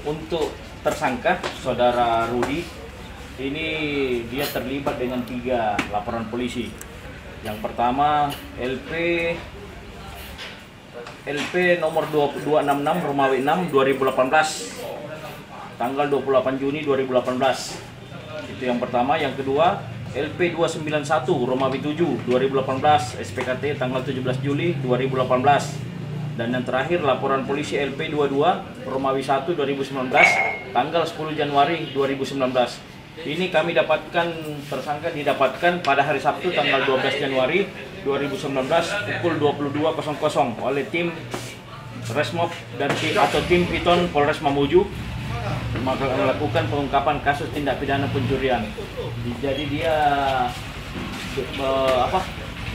Untuk tersangka saudara Rudi ini dia terlibat dengan 3 laporan polisi. Yang pertama LP nomor 2266 Romawi 6 2018 tanggal 28 Juni 2018. Itu yang pertama. Yang kedua LP 291 Romawi 7 2018 SPKT tanggal 17 Juli 2018. Dan yang terakhir laporan polisi LP 22 Romawi 1 2019 tanggal 10 Januari 2019. Ini kami dapatkan, tersangka didapatkan pada hari Sabtu tanggal 12 Januari 2019 pukul 22.00 oleh tim Resmob dan tim Piton Polres Mamuju melakukan pengungkapan kasus tindak pidana pencurian. Jadi dia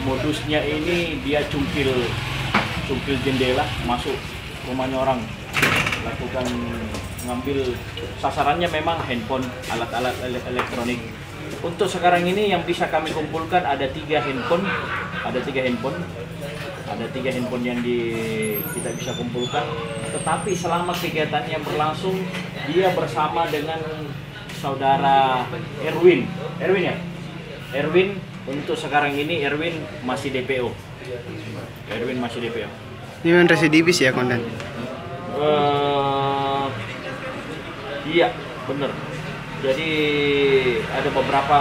modusnya ini dia cungkil jendela masuk rumahnya orang, lakukan ngambil, sasarannya memang handphone, alat-alat elektronik. Untuk sekarang ini yang bisa kami kumpulkan ada 3 handphone, yang kita bisa kumpulkan. Tetapi selama kegiatannya berlangsung dia bersama dengan saudara Erwin untuk sekarang ini Erwin masih DPO. Ini kan residivis ya konten? Iya, bener. Jadi ada beberapa.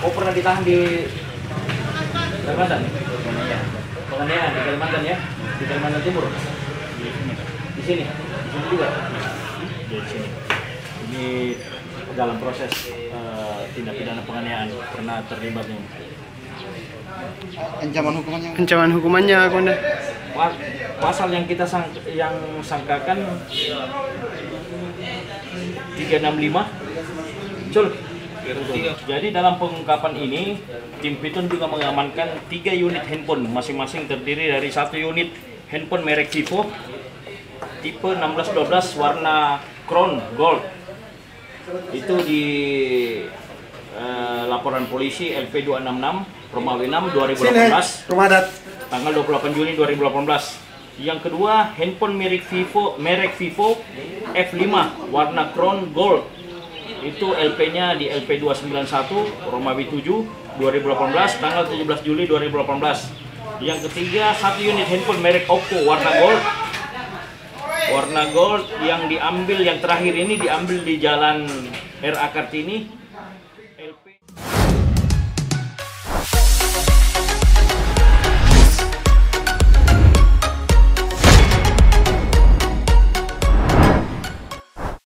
Oh, pernah ditahan di Kalimantan? Penganiayaan di Kalimantan ya? Di Kalimantan Timur? Di sini juga? Di sini. Ini dalam proses tindak pidana penganiayaan pernah terlibat nih. Ancaman hukumannya konten? Pasal yang kita sangkakan 365 Jadi dalam pengungkapan ini tim Piton juga mengamankan 3 unit handphone masing-masing terdiri dari 1 unit handphone merek Vivo tipe 1612 warna crown gold. Itu di laporan polisi LP 266 Romawi 6 2018 tanggal 28 Juni 2018. Yang kedua handphone merek Vivo F5 warna crown gold. Itu LP-nya di LP 291 Romawi 7 2018 tanggal 17 Juli 2018. Yang ketiga 1 unit handphone merek Oppo warna gold yang diambil, yang terakhir ini diambil di Jalan RA Kartini